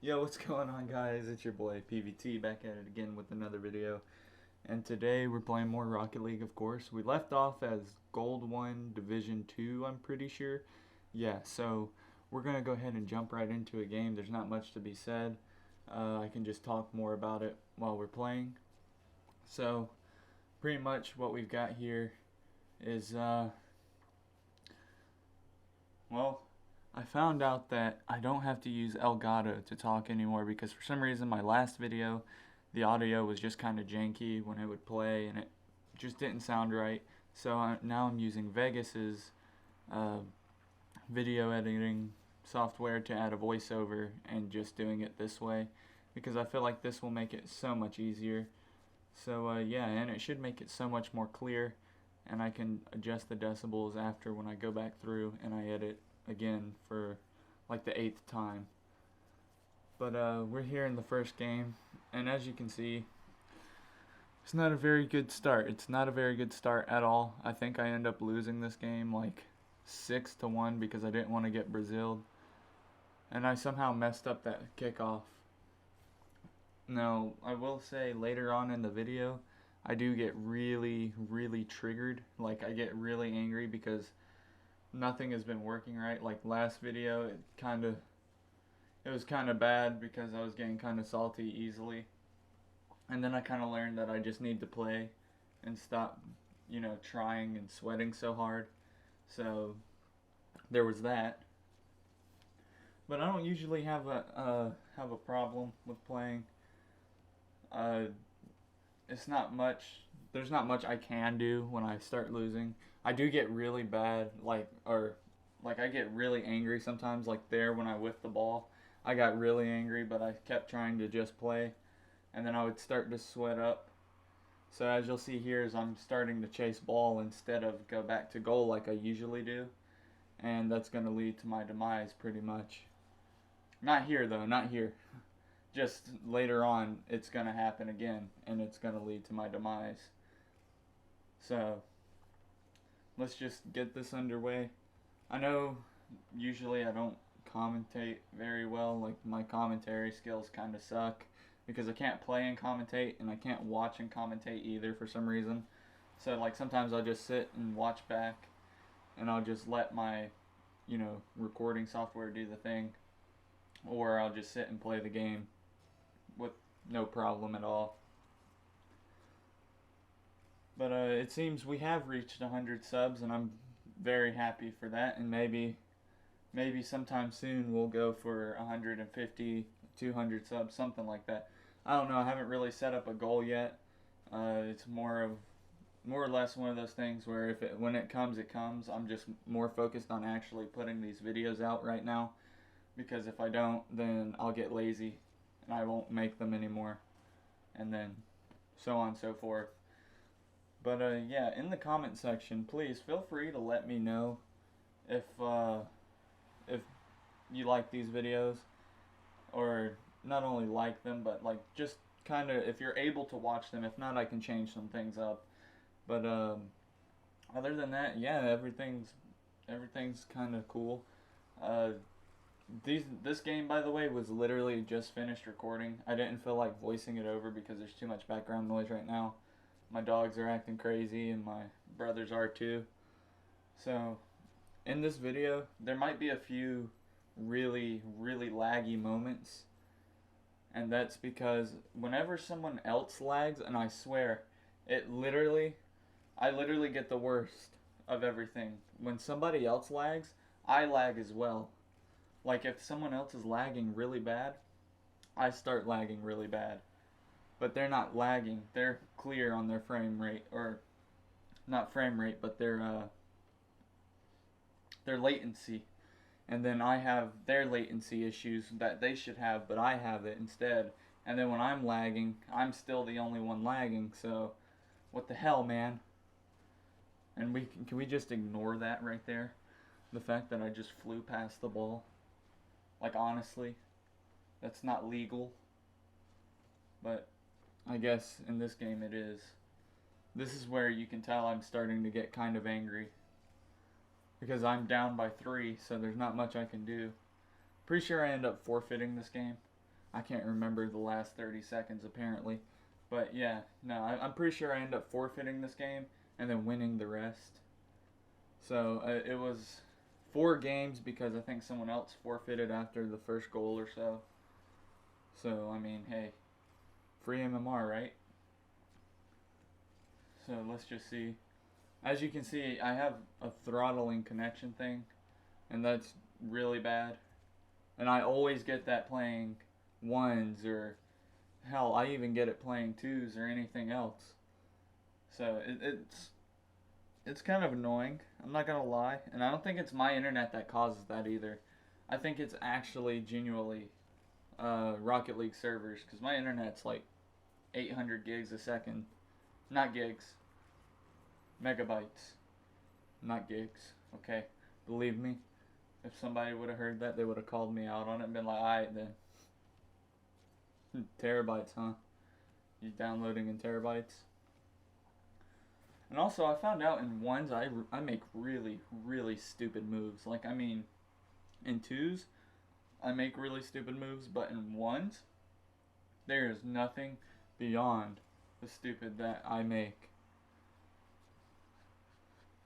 Yo, what's going on, guys? It's your boy PVT back at it again with another video. And today we're playing more Rocket League, of course. We left off as Gold 1 Division 2, I'm pretty sure. Yeah, so we're going to go ahead and jump right into a game. There's not much to be said. I can just talk more about it while we're playing. So, pretty much what we've got here is, well, I found out that I don't have to use Elgato to talk anymore because for some reason my last video, the audio was just kind of janky when it would play and it just didn't sound right. So now I'm using Vegas's video editing software to add a voiceover and just doing it this way because I feel like this will make it so much easier. So yeah, and it should make it so much more clear, and I can adjust the decibels after when I go back through and I edit again for like the 8th time. But we're here in the first game, and as you can see, it's not a very good start. It's not a very good start at all. I think I end up losing this game like 6-1 because I didn't want to get Braziled, and I somehow messed up that kickoff. Now, I will say later on in the video, I do get really, really triggered. Like, I get really angry because nothing has been working right. Like last video, it was kind of bad because I was getting kind of salty easily. And then I kind of learned that I just need to play and stop, trying and sweating so hard. So there was that. But I don't usually have a problem with playing. It's not much. There's not much I can do when I start losing. I do get really bad, I get really angry sometimes, like there when I whiffed the ball. I got really angry, but I kept trying to just play, and then I would start to sweat up. So as you'll see here is I'm starting to chase ball instead of go back to goal like I usually do, and that's going to lead to my demise pretty much. Not here though, not here. Just later on, it's going to happen again, and it's going to lead to my demise. So, let's just get this underway. I know usually I don't commentate very well, like my commentary skills kind of suck, because I can't play and commentate, and I can't watch and commentate either for some reason. So, like, sometimes I'll just sit and watch back, and I'll just let my, recording software do the thing, or I'll just sit and play the game with no problem at all. But it seems we have reached 100 subs, and I'm very happy for that. And maybe sometime soon we'll go for 150, 200 subs, something like that. I don't know. I haven't really set up a goal yet. It's more or less one of those things where when it comes, it comes. I'm just more focused on actually putting these videos out right now, because if I don't, then I'll get lazy and I won't make them anymore, and then so on and so forth. But yeah, in the comment section, please feel free to let me know if you like these videos, or not only like them, but like just kind of if you're able to watch them. If not, I can change some things up. But other than that, yeah, everything's kind of cool. This game, by the way, was literally just finished recording. I didn't feel like voicing it over because there's too much background noise right now. My dogs are acting crazy, and my brothers are too. So, in this video, there might be a few really, really laggy moments. And that's because whenever someone else lags, and I swear, I literally get the worst of everything. When somebody else lags, I lag as well. Like, if someone else is lagging really bad, I start lagging really bad. But they're not lagging. They're clear on their frame rate, or not frame rate, but their latency. And then I have their latency issues that they should have, but I have it instead. And then when I'm lagging, I'm still the only one lagging. So, what the hell, man? And can we just ignore that right there? The fact that I just flew past the ball. Like, honestly, that's not legal. But I guess in this game it is. this is where you can tell I'm starting to get kind of angry because I'm down by 3, so there's not much I can do. Pretty sure I end up forfeiting this game. I can't remember the last 30 seconds apparently. But yeah, no, I'm pretty sure I end up forfeiting this game and then winning the rest. So it was 4 games because I think someone else forfeited after the first goal or so. So, I mean, hey, free MMR, right? So let's just see. As you can see, I have a throttling connection thing, and that's really bad. And I always get that playing 1s, or hell, I even get it playing 2s or anything else. So it's kind of annoying. I'm not gonna lie, and I don't think it's my internet that causes that either. I think it's actually genuinely Rocket League servers, because my internet's like 800 gigs a second, not gigs, megabytes, not gigs. Okay, believe me, if somebody would have heard that, they would have called me out on it and been like, alright then. Terabytes, huh? You downloading in terabytes? And also, I found out in 1s, I make really, really stupid moves. Like, I mean, in 2s, I make really stupid moves, but in 1s, there is nothing beyond the stupid that I make.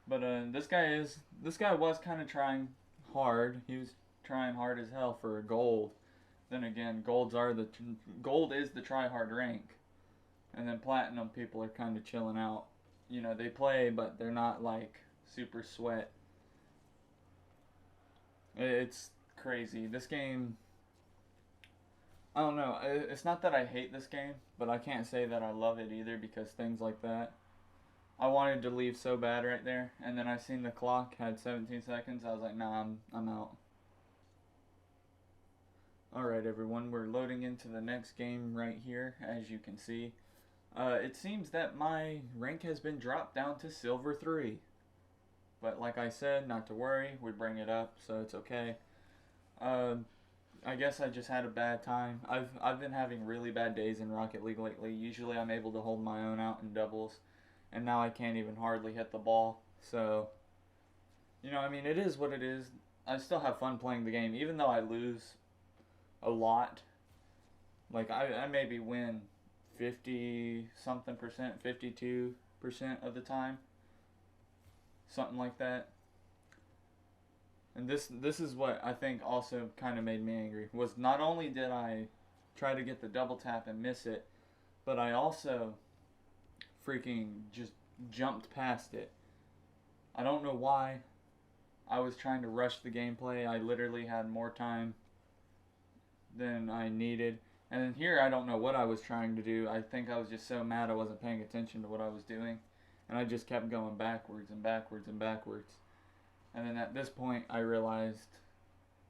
But this guy was kind of trying hard. He was trying hard as hell for gold. Then again, gold is the try hard rank, and then platinum people are kind of chilling out. You know, they play, but they're not like super sweat. It's crazy. This game, I don't know. It's not that I hate this game, but I can't say that I love it either because things like that. I wanted to leave so bad right there, and then I seen the clock had 17 seconds. I was like, nah, I'm out. Alright everyone, we're loading into the next game right here, as you can see. It seems that my rank has been dropped down to Silver 3. But like I said, not to worry, we bring it up, so it's okay. I guess I just had a bad time. I've been having really bad days in Rocket League lately. Usually I'm able to hold my own out in doubles, and now I can't even hardly hit the ball. So, you know, I mean, it is what it is. I still have fun playing the game, even though I lose a lot. Like, I maybe win 50 something percent, 52% of the time, something like that. And this is what I think also kind of made me angry, was not only did I try to get the double tap and miss it, but I also freaking just jumped past it. I don't know why. I was trying to rush the gameplay. I literally had more time than I needed. And then here, I don't know what I was trying to do. I think I was just so mad I wasn't paying attention to what I was doing. And I just kept going backwards and backwards and backwards. And then at this point, I realized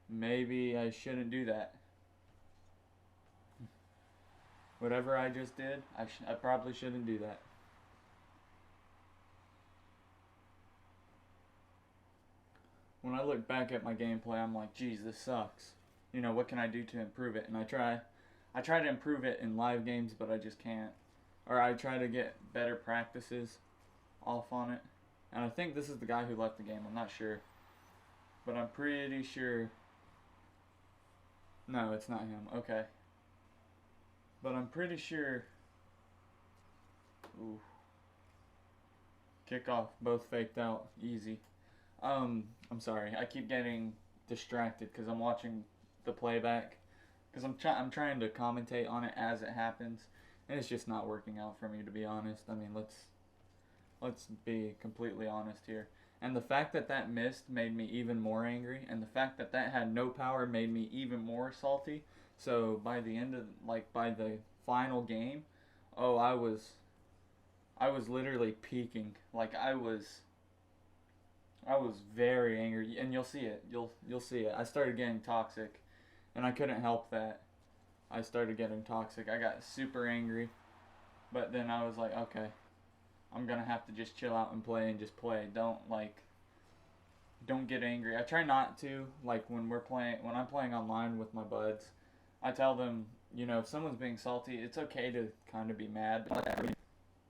maybe I shouldn't do that. Whatever I just did, I probably shouldn't do that. When I look back at my gameplay, I'm like, geez, this sucks. You know, what can I do to improve it? And I try to improve it in live games, but I just can't. Or I try to get better practices off on it. And I think this is the guy who left the game. I'm not sure. But I'm pretty sure. No, it's not him. Okay. But I'm pretty sure. Ooh. Kickoff. Both faked out. Easy. I'm sorry. I keep getting distracted because I'm watching the playback. Because I'm trying to commentate on it as it happens. And it's just not working out for me, to be honest. I mean, let's be completely honest here. And the fact that that missed made me even more angry, and the fact that that had no power made me even more salty. So by the end of, like, by the final game, oh, I was literally peaking. Like, I was very angry, and you'll see it. You'll see it. I started getting toxic, and I couldn't help that. I started getting toxic. I got super angry, but then I was like, okay, I'm gonna have to just chill out and play and just play. Don't get angry. I try not to, like, when I'm playing online with my buds, I tell them, you know, if someone's being salty, it's okay to kind of be mad,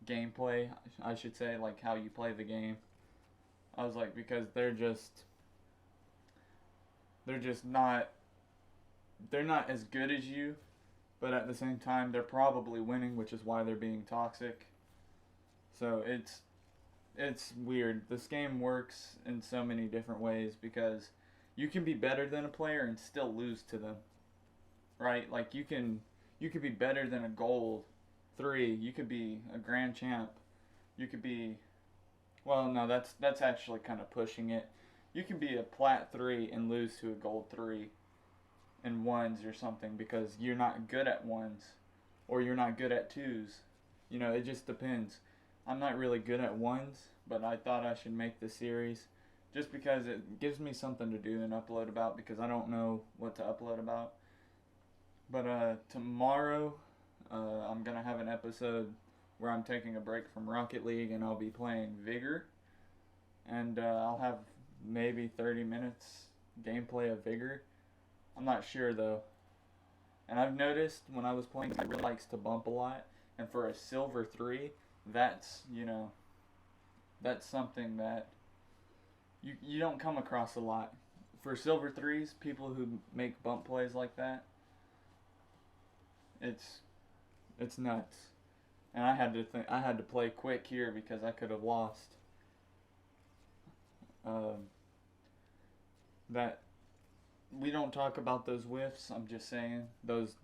gameplay, I should say, like how you play the game. I was like, because they're just not, they're not as good as you, but at the same time they're probably winning, which is why they're being toxic. So it's weird. This game works in so many different ways because you can be better than a player and still lose to them, right? Like you could be better than a gold 3. You could be a grand champ. You could be, well, no, that's actually kind of pushing it. You can be a plat 3 and lose to a gold 3 in ones or something because you're not good at ones or you're not good at 2s. You know, it just depends. I'm not really good at ones, but I thought I should make the series just because it gives me something to do and upload about because I don't know what to upload about. But tomorrow I'm going to have an episode where I'm taking a break from Rocket League and I'll be playing Vigor. And I'll have maybe 30 minutes gameplay of Vigor. I'm not sure though. And I've noticed when I was playing, it really likes to bump a lot. And for a silver 3, that's, you know, that's something that you don't come across a lot. For silver 3s, people who make bump plays like that, it's nuts. And I had to play quick here because I could have lost. That we don't talk about those whiffs. I'm just saying those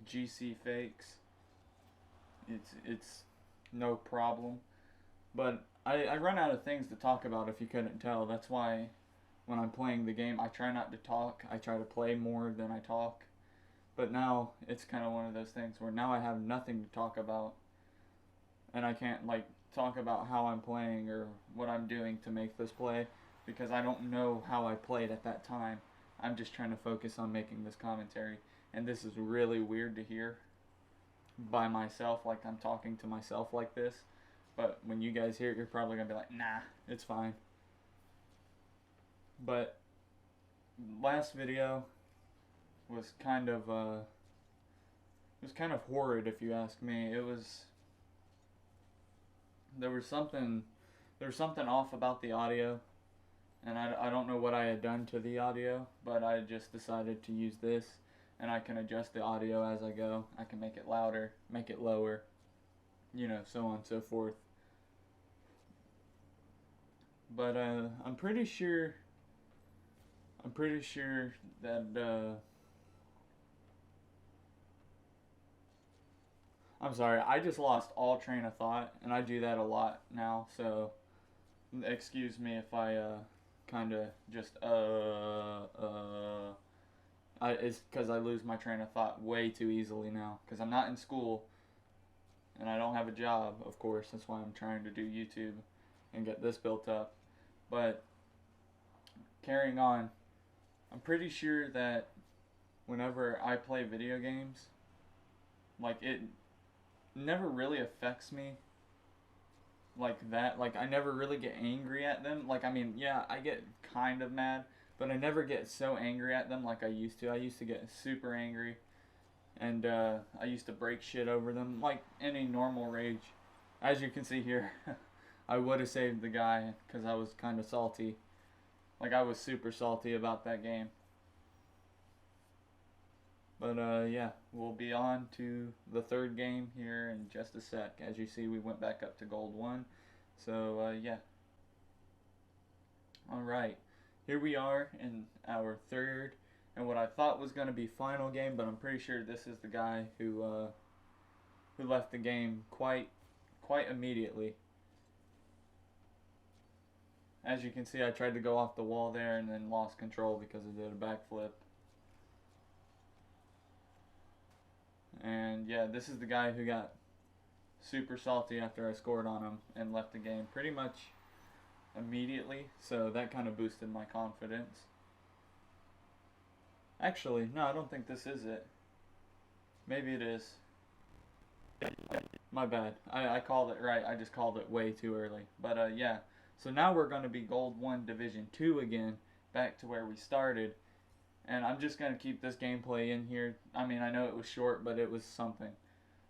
GC fakes. It's no problem. But I run out of things to talk about if you couldn't tell. That's why when I'm playing the game, I try not to talk. I try to play more than I talk. But now it's kind of one of those things where now I have nothing to talk about. And I can't like talk about how I'm playing or what I'm doing to make this play because I don't know how I played at that time. I'm just trying to focus on making this commentary. And this is really weird to hear by myself, like I'm talking to myself like this. But when you guys hear it, you're probably going to be like, nah, it's fine. But last video was kind of horrid if you ask me. There was something off about the audio, and I don't know what I had done to the audio, but I just decided to use this, and I can adjust the audio as I go. I can make it louder, make it lower, you know, so on and so forth. But I'm pretty sure that I'm sorry, I just lost all train of thought, and I do that a lot now, so excuse me if I kind of just it's because I lose my train of thought way too easily now, because I'm not in school, and I don't have a job, of course. That's why I'm trying to do YouTube and get this built up. But carrying on, I'm pretty sure that whenever I play video games, like it never really affects me like that. Like I never really get angry at them. Like I mean, yeah, I get kind of mad, but I never get so angry at them like I used to. I used to get super angry, and I used to break shit over them like any normal rage. As you can see here, I would have saved the guy because I was kind of salty. Like I was super salty about that game. But yeah, we'll be on to the third game here in just a sec. As you see, we went back up to gold 1. So yeah. Alright, here we are in our third and what I thought was going to be final game, but I'm pretty sure this is the guy who left the game quite immediately. As you can see, I tried to go off the wall there and then lost control because I did a backflip. And yeah, this is the guy who got super salty after I scored on him and left the game pretty much immediately. So that kind of boosted my confidence. Actually, no, I don't think this is it. Maybe it is. My bad. I called it right. I just called it way too early. But yeah. So now we're going to be Gold 1 Division 2 again, back to where we started. And I'm just going to keep this gameplay in here. I mean, I know it was short, but it was something.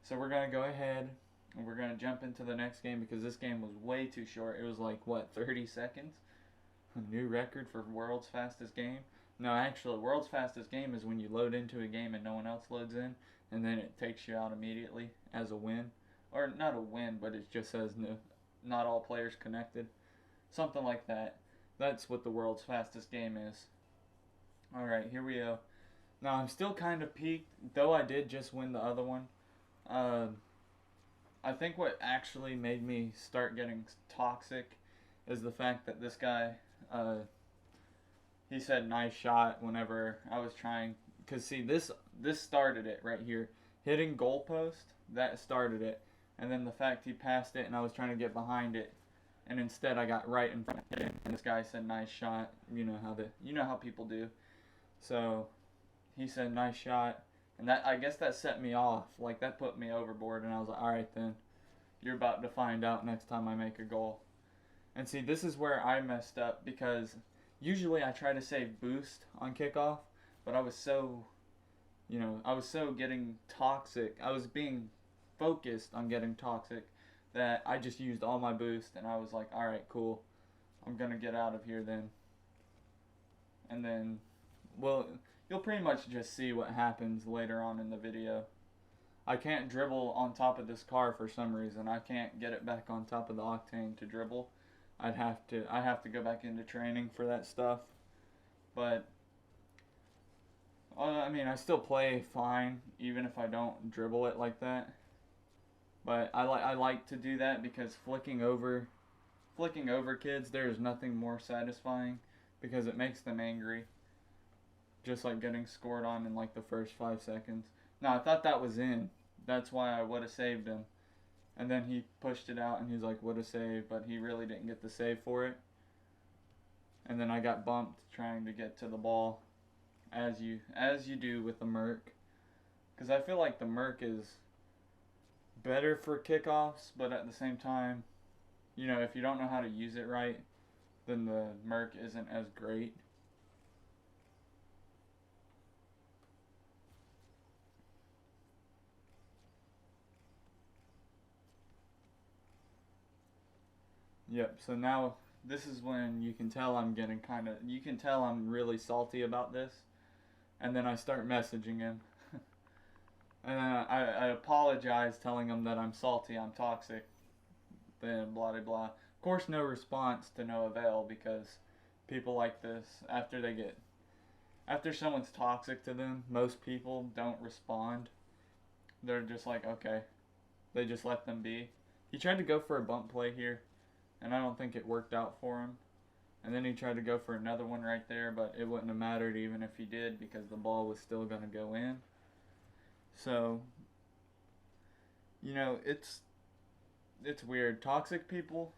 So we're going to go ahead. And we're gonna jump into the next game because this game was way too short. It was like what, 30 seconds? A new record for world's fastest game. No, actually, world's fastest game is when you load into a game and no one else loads in, and then it takes you out immediately as a win, or not a win, but it just says no, not all players connected, something like that. That's what the world's fastest game is. All right, here we go. Now I'm still kind of peaked, though I did just win the other one. Uh, I think what actually made me start getting toxic is the fact that this guy, uh, he said nice shot whenever I was trying. Because see, this started it right here. Hitting goalpost, that started it. And then the fact he passed it and I was trying to get behind it. And instead I got right in front of it. And this guy said nice shot. You know how people do. So he said nice shot. And that, I guess that set me off. Like, that put me overboard. And I was like, alright then. You're about to find out next time I make a goal. And see, this is where I messed up. Because usually I try to save boost on kickoff. But I was so getting toxic. I was being focused on getting toxic that I just used all my boost. And I was like, alright, cool. I'm going to get out of here then. And then, well, you'll pretty much just see what happens later on in the video. I can't dribble on top of this car for some reason. I can't get it back on top of the octane to dribble. I have to go back into training for that stuff. But I mean, I still play fine even if I don't dribble it like that. But I like to do that because flicking over kids, there is nothing more satisfying because it makes them angry. Just like getting scored on in like the first 5 seconds. No, I thought that was in. That's why I would have saved him. And then he pushed it out and he's like, would have saved, but he really didn't get the save for it. And then I got bumped trying to get to the ball, as you do with the Merc. Because I feel like the Merc is better for kickoffs, but at the same time, if you don't know how to use it right, then the Merc isn't as great. Yep, so now this is when you can tell I'm really salty about this. And then I start messaging him. And I apologize, telling him that I'm salty, I'm toxic, then blah blah blah. Of course, no response to no avail because people like this, after someone's toxic to them, most people don't respond. They're just like, okay. They just let them be. He tried to go for a bump play here, and I don't think it worked out for him. And then he tried to go for another one right there, but it wouldn't have mattered even if he did because the ball was still going to go in. So, it's weird. Toxic people,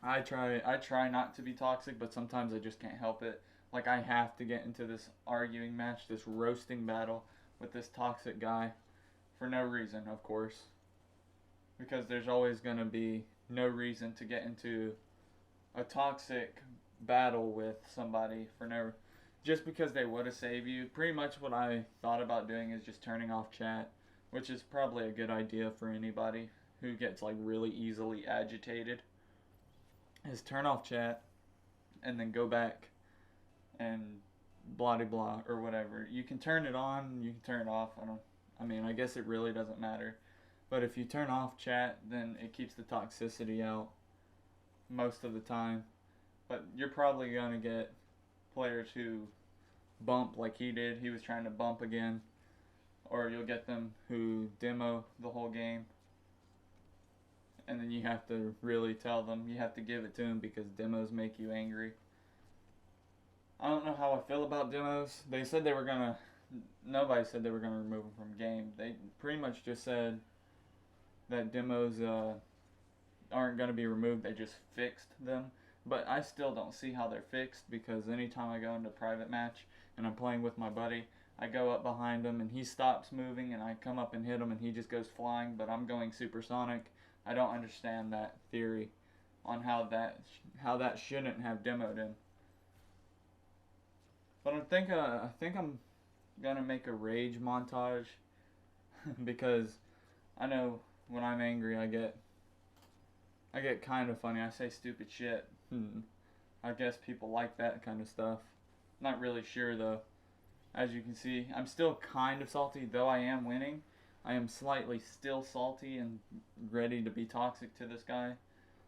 I try not to be toxic, but sometimes I just can't help it. Like, I have to get into this arguing match, this roasting battle with this toxic guy for no reason, of course. Because there's always going to be no reason to get into a toxic battle with somebody just because they would have saved you. Pretty much what I thought about doing is just turning off chat, which is probably a good idea for anybody who gets like really easily agitated. Is turn off chat and then go back and blah blah or whatever. You can turn it on, you can turn it off. I guess it really doesn't matter. But if you turn off chat, then it keeps the toxicity out most of the time. But you're probably going to get players who bump like he did. He was trying to bump again. Or you'll get them who demo the whole game. And then you have to really tell them, you have to give it to them because demos make you angry. I don't know how I feel about demos. Nobody said they were going to remove them from game. They pretty much just said that demos aren't going to be removed. They just fixed them. But I still don't see how they're fixed because anytime I go into a private match and I'm playing with my buddy, I go up behind him and he stops moving and I come up and hit him and he just goes flying, but I'm going supersonic. I don't understand that theory on how that shouldn't have demoed him. But I think I'm gonna make a rage montage because I know when I'm angry, I get kind of funny. I say stupid shit. I guess people like that kind of stuff. Not really sure though. As you can see, I'm still kind of salty, though I am winning. I am slightly still salty and ready to be toxic to this guy.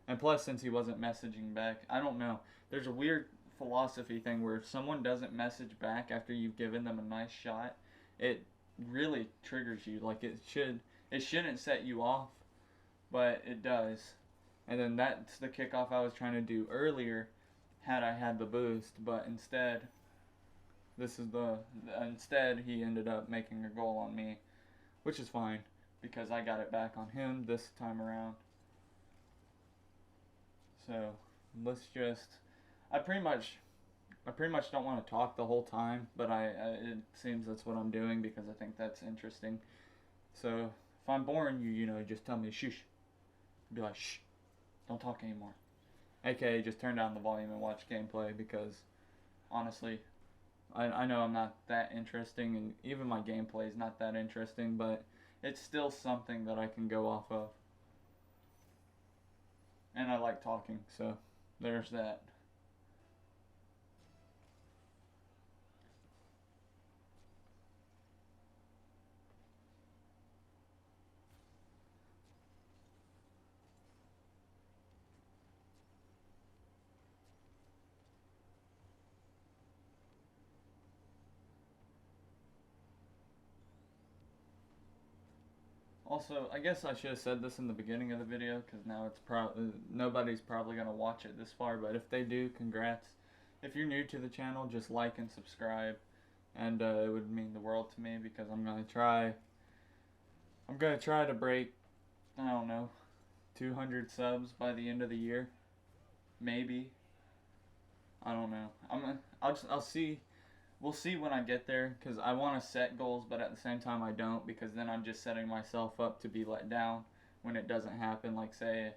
And plus, since he wasn't messaging back, I don't know. There's a weird philosophy thing where if someone doesn't message back after you've given them a nice shot, it really triggers you. Like it shouldn't set you off, but it does. And then that's the kickoff I was trying to do earlier had I had the boost, but instead instead he ended up making a goal on me, which is fine because I got it back on him this time around. So let's just I pretty much don't want to talk the whole time, but it seems that's what I'm doing because I think that's interesting. So if I'm boring you, just tell me shush. Be like, shh, don't talk anymore. AKA just turn down the volume and watch gameplay because honestly, I know I'm not that interesting and even my gameplay is not that interesting, but it's still something that I can go off of. And I like talking, so there's that. Also, I guess I should have said this in the beginning of the video because now it's nobody's probably gonna watch it this far. But if they do, congrats. If you're new to the channel, just like and subscribe, and it would mean the world to me because I'm gonna try to break, I don't know, 200 subs by the end of the year, maybe. I don't know. I'll see. We'll see when I get there because I want to set goals, but at the same time I don't because then I'm just setting myself up to be let down when it doesn't happen. Like say,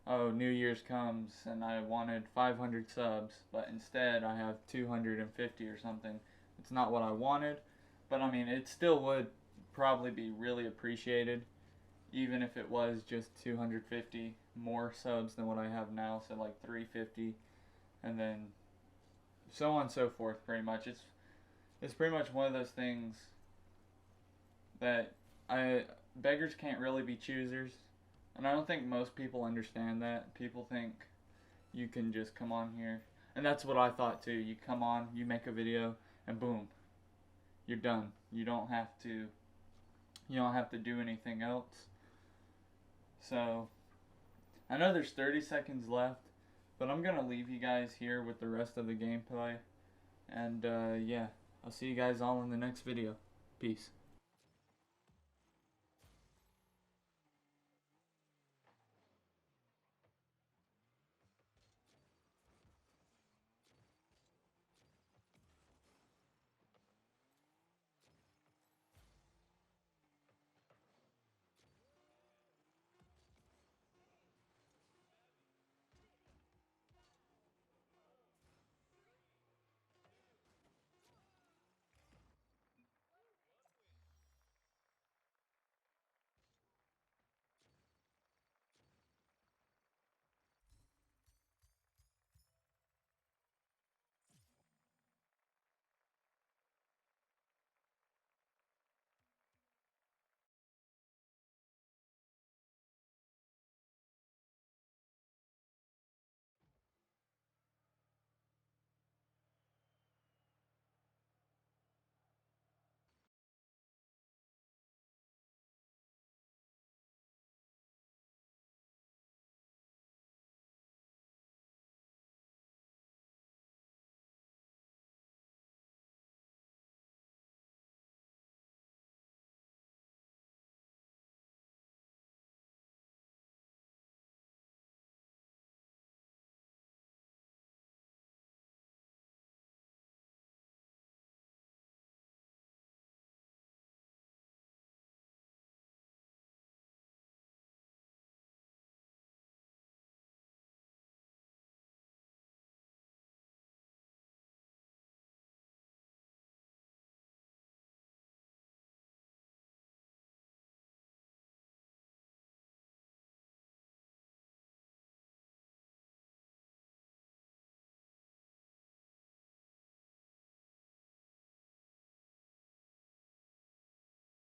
oh, New Year's comes and I wanted 500 subs, but instead I have 250 or something. It's not what I wanted, but I mean it still would probably be really appreciated even if it was just 250 more subs than what I have now, so like 350 and then so on and so forth. Pretty much it's pretty much one of those things that beggars can't really be choosers, and I don't think most people understand that. People think you can just come on here, and that's what I thought too. You come on, you make a video, and boom, you're done. You don't have to do anything else. So I know there's 30 seconds left, but I'm gonna leave you guys here with the rest of the gameplay, and yeah. I'll see you guys all in the next video. Peace.